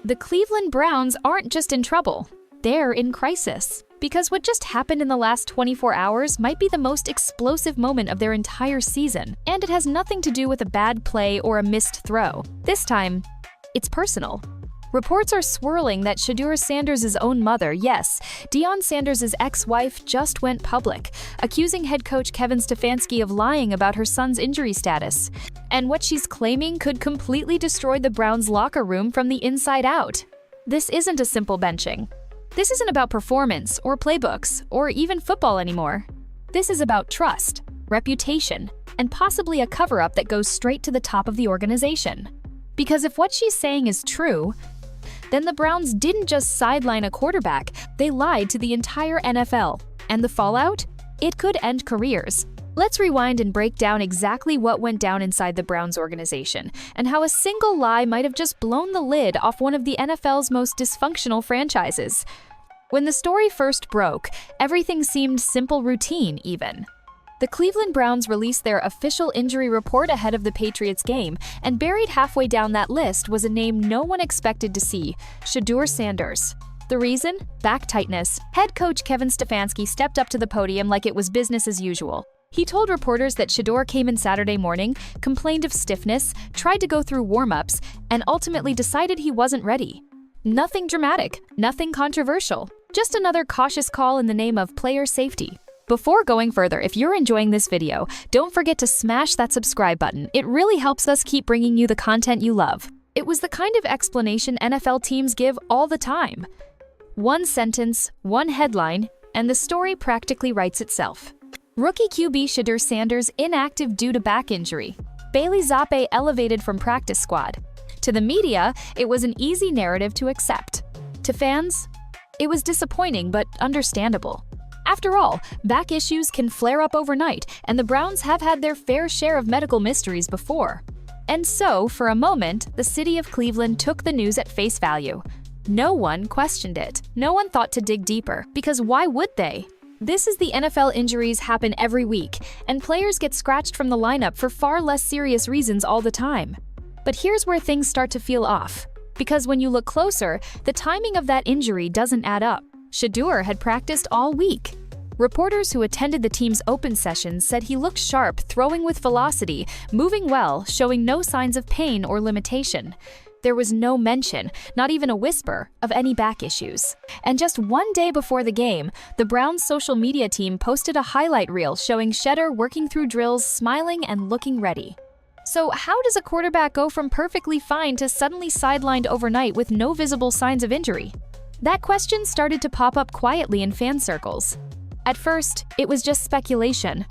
the Cleveland Browns aren't just in trouble, they're in crisis. Because what just happened in the last 24 hours might be the most explosive moment of their entire season, and it has nothing to do with a bad play or a missed throw. This time, it's personal. Reports are swirling that Shedeur Sanders' own mother, yes, Deion Sanders' ex-wife, just went public, accusing head coach Kevin Stefanski of lying about her son's injury status. And what she's claiming could completely destroy the Browns' locker room from the inside out. This isn't a simple benching. This isn't about performance or playbooks or even football anymore. This is about trust, reputation, and possibly a cover-up that goes straight to the top of the organization. Because if what she's saying is true, then the Browns didn't just sideline a quarterback, they lied to the entire NFL. And the fallout? It could end careers. Let's rewind and break down exactly what went down inside the Browns organization, and how a single lie might have just blown the lid off one of the NFL's most dysfunctional franchises. When the story first broke, everything seemed simple routine even. The Cleveland Browns released their official injury report ahead of the Patriots game, and buried halfway down that list was a name no one expected to see: Shedeur Sanders. The reason? Back tightness. Head coach Kevin Stefanski stepped up to the podium like it was business as usual. He told reporters that Shedeur came in Saturday morning, complained of stiffness, tried to go through warm-ups, and ultimately decided he wasn't ready. Nothing dramatic, nothing controversial, just another cautious call in the name of player safety. Before going further, if you're enjoying this video, don't forget to smash that subscribe button. It really helps us keep bringing you the content you love. It was the kind of explanation NFL teams give all the time. One sentence, one headline, and the story practically writes itself. Rookie QB Shedeur Sanders inactive due to back injury. Bailey Zappe elevated from practice squad. To the media, it was an easy narrative to accept. To fans, it was disappointing but understandable. After all, back issues can flare up overnight, and the Browns have had their fair share of medical mysteries before. And so, for a moment, the city of Cleveland took the news at face value. No one questioned it. No one thought to dig deeper, because why would they? This is the NFL. Injuries happen every week, and players get scratched from the lineup for far less serious reasons all the time. But here's where things start to feel off. Because when you look closer, the timing of that injury doesn't add up. Shedeur had practiced all week. Reporters who attended the team's open sessions said he looked sharp, throwing with velocity, moving well, showing no signs of pain or limitation. There was no mention, not even a whisper, of any back issues. And just one day before the game, the Browns' social media team posted a highlight reel showing Shedeur working through drills, smiling and looking ready. So how does a quarterback go from perfectly fine to suddenly sidelined overnight with no visible signs of injury? That question started to pop up quietly in fan circles. At first, it was just speculation.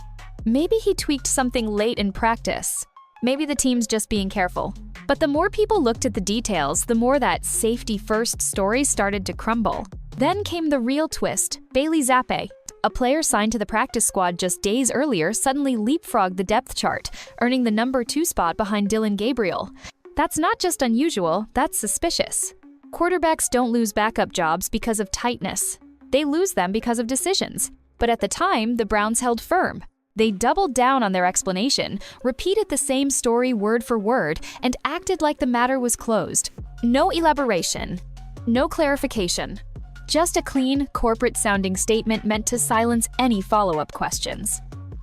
Maybe he tweaked something late in practice. Maybe the team's just being careful. But the more people looked at the details, the more that safety-first story started to crumble. Then came the real twist. Bailey Zappe, a player signed to the practice squad just days earlier, suddenly leapfrogged the depth chart, earning the number 2 spot behind Dillon Gabriel. That's not just unusual, that's suspicious. Quarterbacks don't lose backup jobs because of tightness. They lose them because of decisions. But at the time, the Browns held firm. They doubled down on their explanation, repeated the same story word for word, and acted like the matter was closed. No elaboration, no clarification. Just a clean, corporate-sounding statement meant to silence any follow-up questions.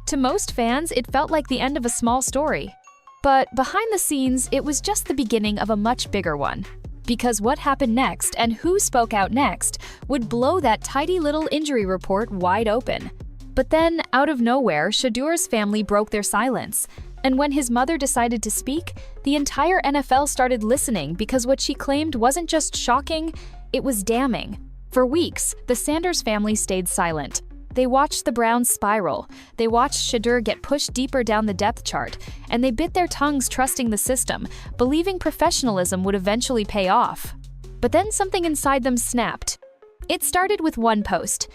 To most fans, it felt like the end of a small story. But behind the scenes, it was just the beginning of a much bigger one. Because what happened next and who spoke out next would blow that tidy little injury report wide open. But then, out of nowhere, Shedeur's family broke their silence. And when his mother decided to speak, the entire NFL started listening because what she claimed wasn't just shocking, it was damning. For weeks, the Sanders family stayed silent. They watched the Browns spiral, they watched Shedeur get pushed deeper down the depth chart, and they bit their tongues trusting the system, believing professionalism would eventually pay off. But then something inside them snapped. It started with one post.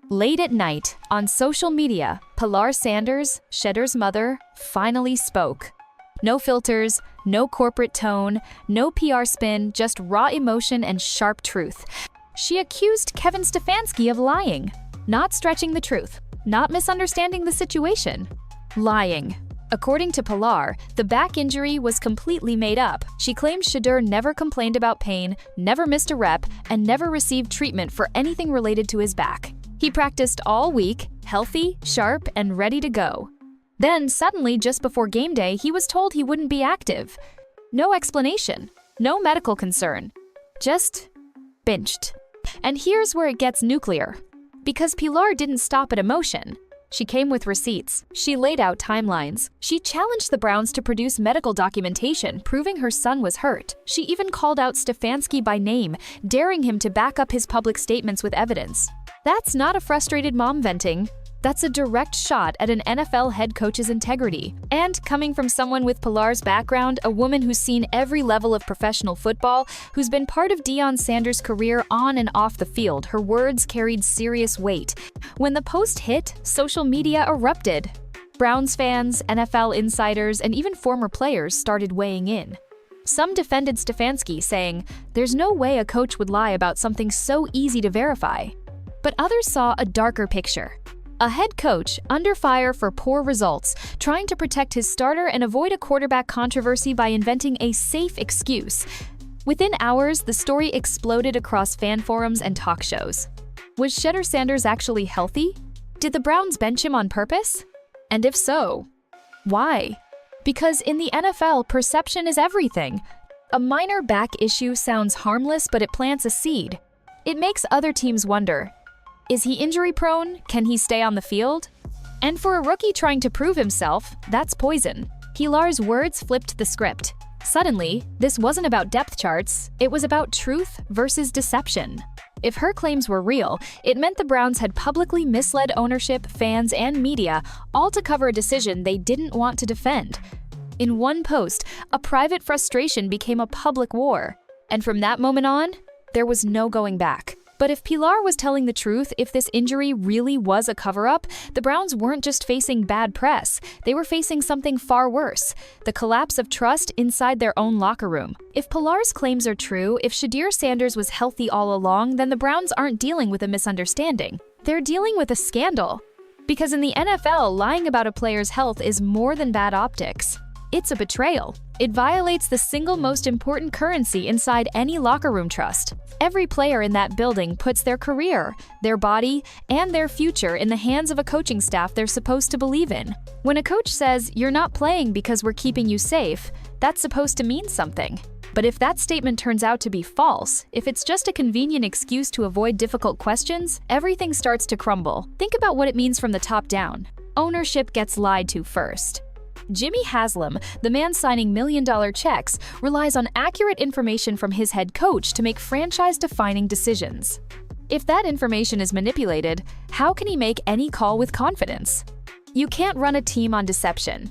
Late at night, on social media, Pilar Sanders, Shedeur's mother, finally spoke. No filters, no corporate tone, no PR spin, just raw emotion and sharp truth. She accused Kevin Stefanski of lying. Not stretching the truth, not misunderstanding the situation. Lying. According to Pilar, the back injury was completely made up. She claims Shedeur never complained about pain, never missed a rep, and never received treatment for anything related to his back. He practiced all week, healthy, sharp, and ready to go. Then, suddenly, just before game day, he was told he wouldn't be active. No explanation, no medical concern, just benched. And here's where it gets nuclear. Because Pilar didn't stop at emotion. She came with receipts. She laid out timelines. She challenged the Browns to produce medical documentation proving her son was hurt. She even called out Stefanski by name, daring him to back up his public statements with evidence. That's not a frustrated mom venting. That's a direct shot at an NFL head coach's integrity. And coming from someone with Pilar's background, a woman who's seen every level of professional football, who's been part of Deion Sanders' career on and off the field, her words carried serious weight. When the post hit, social media erupted. Browns fans, NFL insiders, and even former players started weighing in. Some defended Stefanski, saying, "There's no way a coach would lie about something so easy to verify." But others saw a darker picture. A head coach under fire for poor results, trying to protect his starter and avoid a quarterback controversy by inventing a safe excuse. Within hours, the story exploded across fan forums and talk shows. Was Shedeur Sanders actually healthy? Did the Browns bench him on purpose? And if so, why? Because in the NFL, perception is everything. A minor back issue sounds harmless, but it plants a seed. It makes other teams wonder, is he injury-prone? Can he stay on the field? And for a rookie trying to prove himself, that's poison. Pilar's words flipped the script. Suddenly, this wasn't about depth charts, it was about truth versus deception. If her claims were real, it meant the Browns had publicly misled ownership, fans, and media, all to cover a decision they didn't want to defend. In one post, a private frustration became a public war. And from that moment on, there was no going back. But if Pilar was telling the truth, if this injury really was a cover-up, the Browns weren't just facing bad press. They were facing something far worse, the collapse of trust inside their own locker room. If Pilar's claims are true, if Shedeur Sanders was healthy all along, then the Browns aren't dealing with a misunderstanding. They're dealing with a scandal. Because in the NFL, lying about a player's health is more than bad optics. It's a betrayal. It violates the single most important currency inside any locker room trust. Every player in that building puts their career, their body, and their future in the hands of a coaching staff they're supposed to believe in. When a coach says, "You're not playing because we're keeping you safe," that's supposed to mean something. But if that statement turns out to be false, if it's just a convenient excuse to avoid difficult questions, everything starts to crumble. Think about what it means from the top down. Ownership gets lied to first. Jimmy Haslam, the man signing million-dollar checks, relies on accurate information from his head coach to make franchise-defining decisions. If that information is manipulated, how can he make any call with confidence? You can't run a team on deception.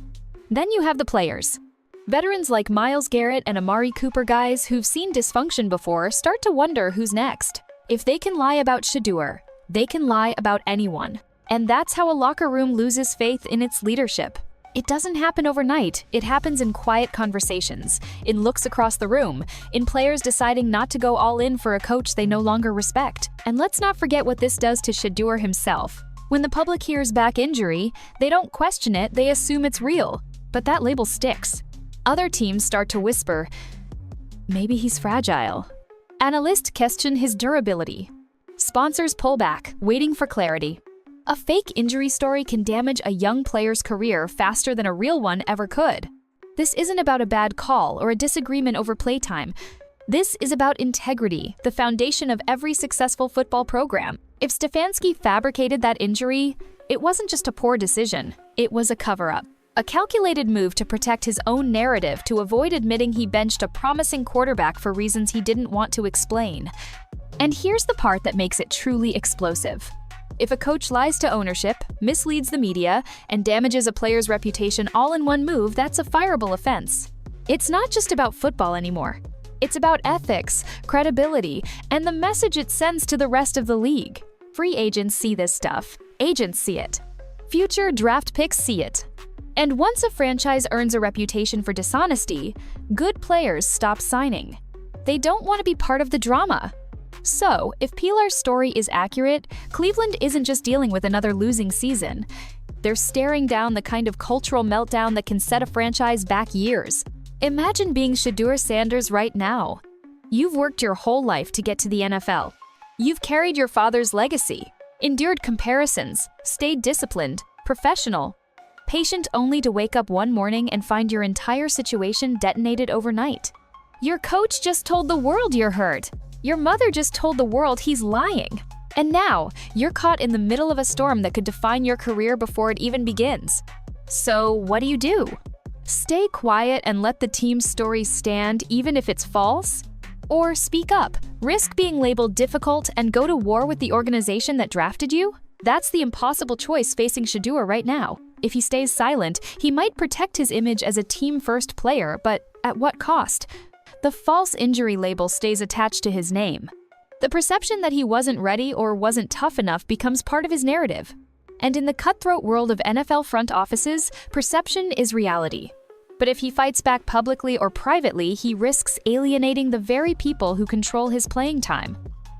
Then you have the players. Veterans like Myles Garrett and Amari Cooper, guys who've seen dysfunction before, start to wonder who's next. If they can lie about Shedeur, they can lie about anyone. And that's how a locker room loses faith in its leadership. It doesn't happen overnight. It happens in quiet conversations, in looks across the room, in players deciding not to go all in for a coach they no longer respect. And let's not forget what this does to Shedeur himself. When the public hears back injury, they don't question it, they assume it's real. But that label sticks. Other teams start to whisper, maybe he's fragile. Analysts question his durability. Sponsors pull back, waiting for clarity. A fake injury story can damage a young player's career faster than a real one ever could. This isn't about a bad call or a disagreement over playtime. This is about integrity, the foundation of every successful football program. If Stefanski fabricated that injury, it wasn't just a poor decision, it was a cover-up. A calculated move to protect his own narrative to avoid admitting he benched a promising quarterback for reasons he didn't want to explain. And here's the part that makes it truly explosive. If a coach lies to ownership, misleads the media, and damages a player's reputation all in one move, that's a fireable offense. It's not just about football anymore. It's about ethics, credibility, and the message it sends to the rest of the league. Free agents see this stuff. Agents see it. Future draft picks see it. And once a franchise earns a reputation for dishonesty, good players stop signing. They don't want to be part of the drama. So, if Pilar's story is accurate, Cleveland isn't just dealing with another losing season. they're staring down the kind of cultural meltdown that can set a franchise back years. Imagine being Shedeur Sanders right now. You've worked your whole life to get to the NFL. You've carried your father's legacy, endured comparisons, stayed disciplined, professional, patient only to wake up one morning and find your entire situation detonated overnight. Your coach just told the world you're hurt. Your mother just told the world he's lying. And now, you're caught in the middle of a storm that could define your career before it even begins. So, what do? Stay quiet and let the team's story stand even if it's false? Or speak up, risk being labeled difficult, and go to war with the organization that drafted you? That's the impossible choice facing Shedeur right now. If he stays silent, he might protect his image as a team-first player, but at what cost? The false injury label stays attached to his name. The perception that he wasn't ready or wasn't tough enough becomes part of his narrative. And in the cutthroat world of NFL front offices, perception is reality. But if he fights back publicly or privately, he risks alienating the very people who control his playing time.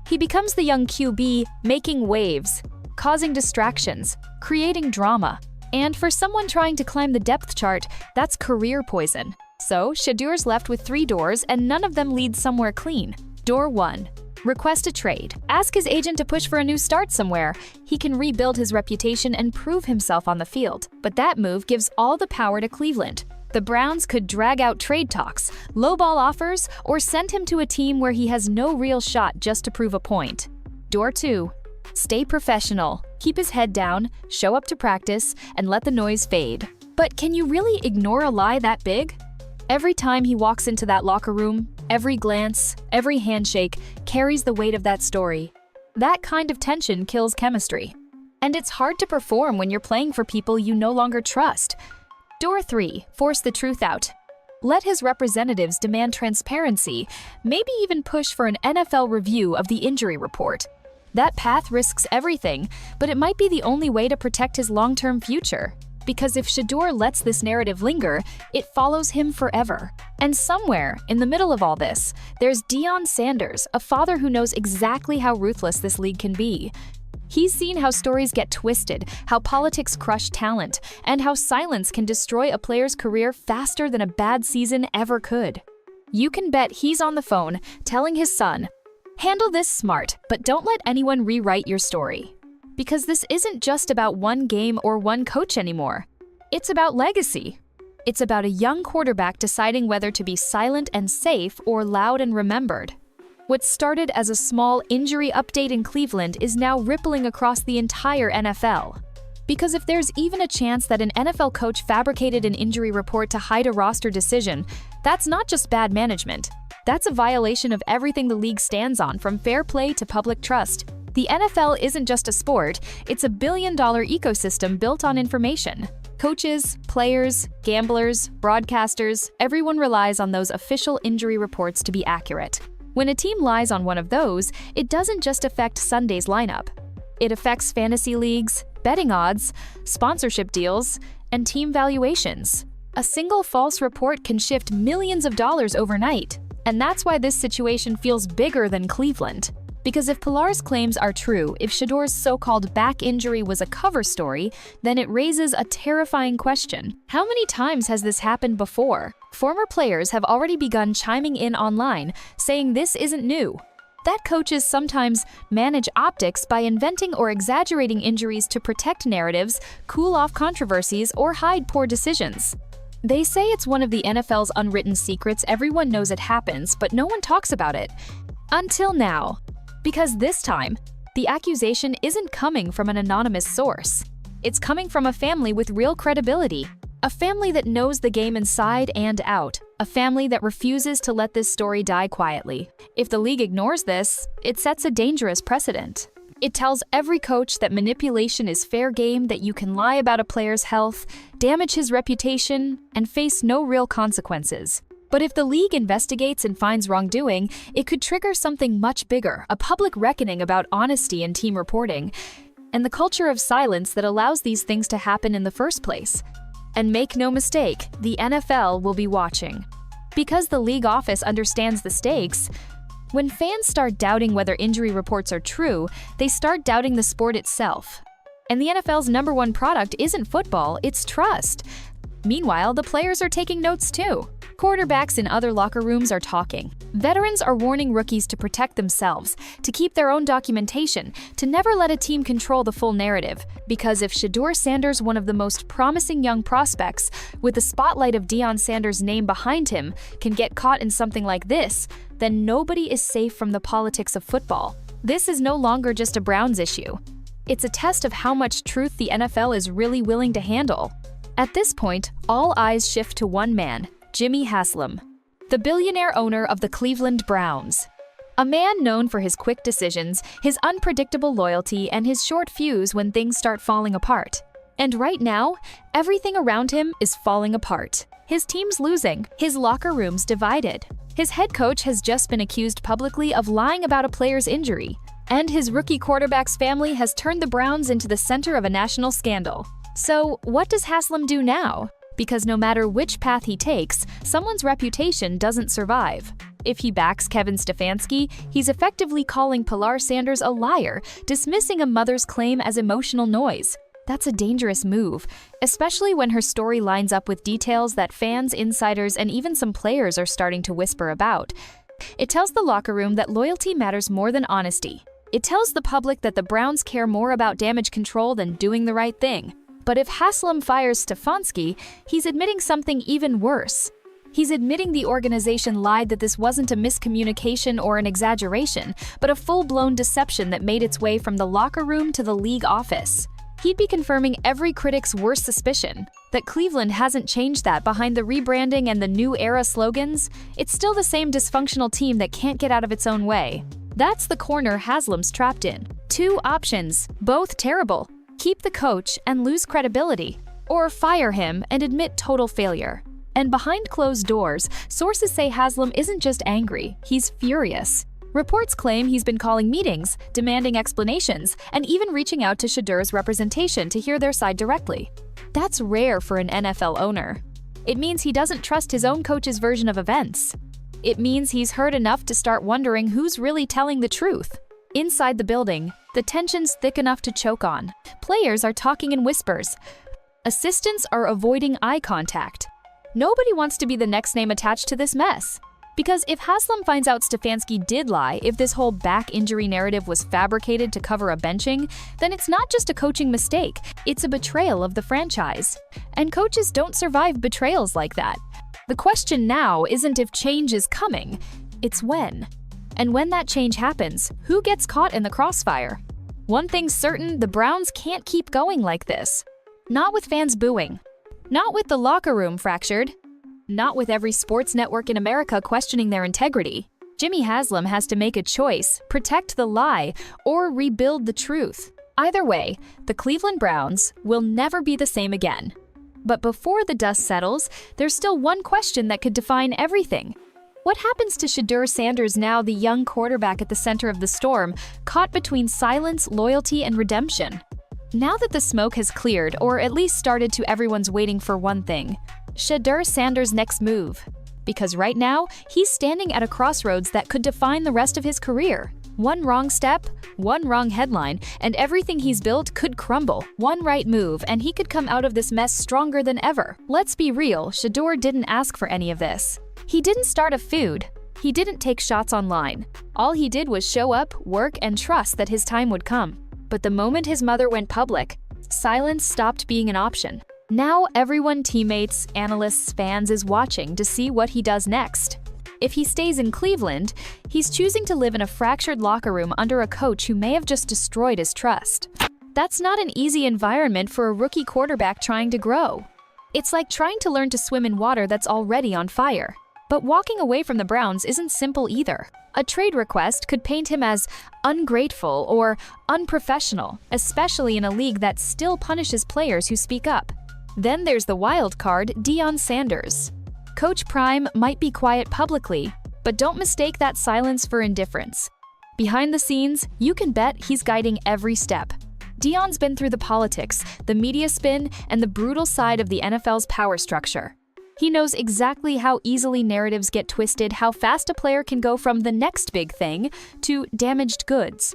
He becomes the young QB, making waves, causing distractions, creating drama. And for someone trying to climb the depth chart, that's career poison. So, Shedeur's left with 3 doors, and none of them lead somewhere clean. Door 1. Request a trade. Ask his agent to push for a new start somewhere. He can rebuild his reputation and prove himself on the field. But that move gives all the power to Cleveland. The Browns could drag out trade talks, lowball offers, or send him to a team where he has no real shot just to prove a point. Door 2. Stay professional. Keep his head down, show up to practice, and let the noise fade. But can you really ignore a lie that big? Every time he walks into that locker room, every glance, every handshake carries the weight of that story. That kind of tension kills chemistry. And it's hard to perform when you're playing for people you no longer trust. Door 3. Force the truth out. Let his representatives demand transparency, maybe even push for an NFL review of the injury report. That path risks everything, but it might be the only way to protect his long-term future. Because if Shedeur lets this narrative linger, it follows him forever. And somewhere, in the middle of all this, there's Deion Sanders, a father who knows exactly how ruthless this league can be. He's seen how stories get twisted, how politics crush talent, and how silence can destroy a player's career faster than a bad season ever could. You can bet he's on the phone, telling his son, "Handle this smart, but don't let anyone rewrite your story." Because this isn't just about one game or one coach anymore. It's about legacy. It's about a young quarterback deciding whether to be silent and safe or loud and remembered. What started as a small injury update in Cleveland is now rippling across the entire NFL. Because if there's even a chance that an NFL coach fabricated an injury report to hide a roster decision, that's not just bad management. That's a violation of everything the league stands on, from fair play to public trust. The NFL isn't just a sport, it's a billion-dollar ecosystem built on information. Coaches, players, gamblers, broadcasters, everyone relies on those official injury reports to be accurate. When a team lies on one of those, it doesn't just affect Sunday's lineup. It affects fantasy leagues, betting odds, sponsorship deals, and team valuations. A single false report can shift millions of dollars overnight. And that's why this situation feels bigger than Cleveland. Because if Pilar's claims are true, if Shedeur's so-called back injury was a cover story, then it raises a terrifying question. How many times has this happened before? Former players have already begun chiming in online, saying this isn't new. That coaches sometimes manage optics by inventing or exaggerating injuries to protect narratives, cool off controversies, or hide poor decisions. They say it's one of the NFL's unwritten secrets. Everyone knows it happens, but no one talks about it. Until now. Because this time, the accusation isn't coming from an anonymous source. It's coming from a family with real credibility. A family that knows the game inside and out. A family that refuses to let this story die quietly. If the league ignores this, it sets a dangerous precedent. It tells every coach that manipulation is fair game, that you can lie about a player's health, damage his reputation, and face no real consequences. But if the league investigates and finds wrongdoing, it could trigger something much bigger, a public reckoning about honesty in team reporting, and the culture of silence that allows these things to happen in the first place. And make no mistake, the NFL will be watching. Because the league office understands the stakes, when fans start doubting whether injury reports are true, they start doubting the sport itself. And the NFL's #1 product isn't football, it's trust. Meanwhile, the players are taking notes too. Quarterbacks in other locker rooms are talking. Veterans are warning rookies to protect themselves, to keep their own documentation, to never let a team control the full narrative. Because if Shedeur Sanders, one of the most promising young prospects, with the spotlight of Deion Sanders' name behind him, can get caught in something like this, then nobody is safe from the politics of football. This is no longer just a Browns issue. It's a test of how much truth the NFL is really willing to handle. At this point, all eyes shift to one man, Jimmy Haslam, the billionaire owner of the Cleveland Browns. A man known for his quick decisions, his unpredictable loyalty, and his short fuse when things start falling apart. And right now, everything around him is falling apart. His team's losing, his locker room's divided. His head coach has just been accused publicly of lying about a player's injury. And his rookie quarterback's family has turned the Browns into the center of a national scandal. So, what does Haslam do now? Because no matter which path he takes, someone's reputation doesn't survive. If he backs Kevin Stefanski, he's effectively calling Pilar Sanders a liar, dismissing a mother's claim as emotional noise. That's a dangerous move, especially when her story lines up with details that fans, insiders, and even some players are starting to whisper about. It tells the locker room that loyalty matters more than honesty. It tells the public that the Browns care more about damage control than doing the right thing. But if Haslam fires Stefanski, he's admitting something even worse. He's admitting the organization lied, that this wasn't a miscommunication or an exaggeration, but a full-blown deception that made its way from the locker room to the league office. He'd be confirming every critic's worst suspicion, that Cleveland hasn't changed that behind the rebranding and the new era slogans. It's still the same dysfunctional team that can't get out of its own way. That's the corner Haslam's trapped in. Two options, both terrible. Keep the coach and lose credibility, or fire him and admit total failure. And behind closed doors, sources say Haslam isn't just angry, he's furious. Reports claim he's been calling meetings, demanding explanations, and even reaching out to Shedeur's representation to hear their side directly. That's rare for an NFL owner. It means he doesn't trust his own coach's version of events. It means he's heard enough to start wondering who's really telling the truth. Inside the building, the tension's thick enough to choke on. Players are talking in whispers. Assistants are avoiding eye contact. Nobody wants to be the next name attached to this mess. Because if Haslam finds out Stefanski did lie, if this whole back injury narrative was fabricated to cover a benching, then it's not just a coaching mistake, it's a betrayal of the franchise. And coaches don't survive betrayals like that. The question now isn't if change is coming, it's when. And when that change happens, who gets caught in the crossfire? One thing's certain, the Browns can't keep going like this. Not with fans booing. Not with the locker room fractured. Not with every sports network in America questioning their integrity. Jimmy Haslam has to make a choice, protect the lie, or rebuild the truth. Either way, the Cleveland Browns will never be the same again. But before the dust settles, there's still one question that could define everything. What happens to Shedeur Sanders now, the young quarterback at the center of the storm, caught between silence, loyalty, and redemption? Now that the smoke has cleared, or at least started to, everyone's waiting for one thing: Shedeur Sanders' next move. Because right now, he's standing at a crossroads that could define the rest of his career. One wrong step, one wrong headline, and everything he's built could crumble. One right move, and he could come out of this mess stronger than ever. Let's be real, Shedeur didn't ask for any of this. He didn't start a feud. He didn't take shots online. All he did was show up, work, and trust that his time would come. But the moment his mother went public, silence stopped being an option. Now everyone, teammates, analysts, fans, is watching to see what he does next. If he stays in Cleveland, he's choosing to live in a fractured locker room under a coach who may have just destroyed his trust. That's not an easy environment for a rookie quarterback trying to grow. It's like trying to learn to swim in water that's already on fire. But walking away from the Browns isn't simple either. A trade request could paint him as ungrateful or unprofessional, especially in a league that still punishes players who speak up. Then there's the wild card, Deion Sanders. Coach Prime might be quiet publicly, but don't mistake that silence for indifference. Behind the scenes, you can bet he's guiding every step. Deion's been through the politics, the media spin, and the brutal side of the NFL's power structure. He knows exactly how easily narratives get twisted, how fast a player can go from the next big thing to damaged goods.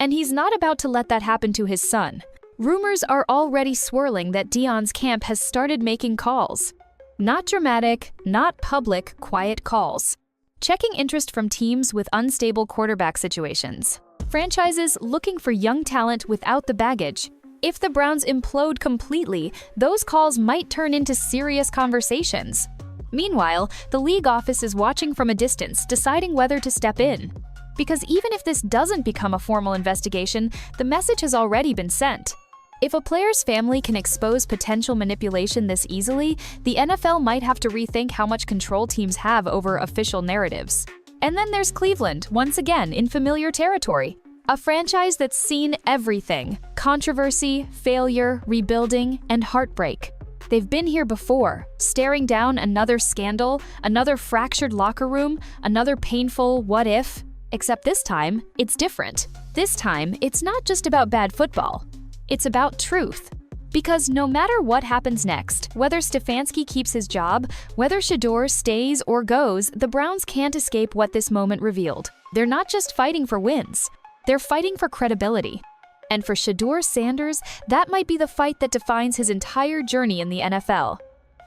And he's not about to let that happen to his son. Rumors are already swirling that Deion's camp has started making calls. Not dramatic, not public, quiet calls. Checking interest from teams with unstable quarterback situations. Franchises looking for young talent without the baggage. If the Browns implode completely, those calls might turn into serious conversations. Meanwhile, the league office is watching from a distance, deciding whether to step in. Because even if this doesn't become a formal investigation, the message has already been sent. If a player's family can expose potential manipulation this easily, the NFL might have to rethink how much control teams have over official narratives. And then there's Cleveland, once again in familiar territory. A franchise that's seen everything: controversy, failure, rebuilding, and heartbreak. They've been here before, staring down another scandal, another fractured locker room, another painful what if. Except this time, it's different. This time, it's not just about bad football. It's about truth. Because no matter what happens next, whether Stefanski keeps his job, whether Shedeur stays or goes, the Browns can't escape what this moment revealed. They're not just fighting for wins. They're fighting for credibility. And for Shedeur Sanders, that might be the fight that defines his entire journey in the NFL.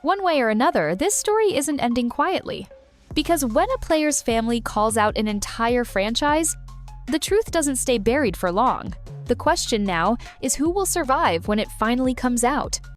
One way or another, this story isn't ending quietly. Because when a player's family calls out an entire franchise, the truth doesn't stay buried for long. The question now is who will survive when it finally comes out?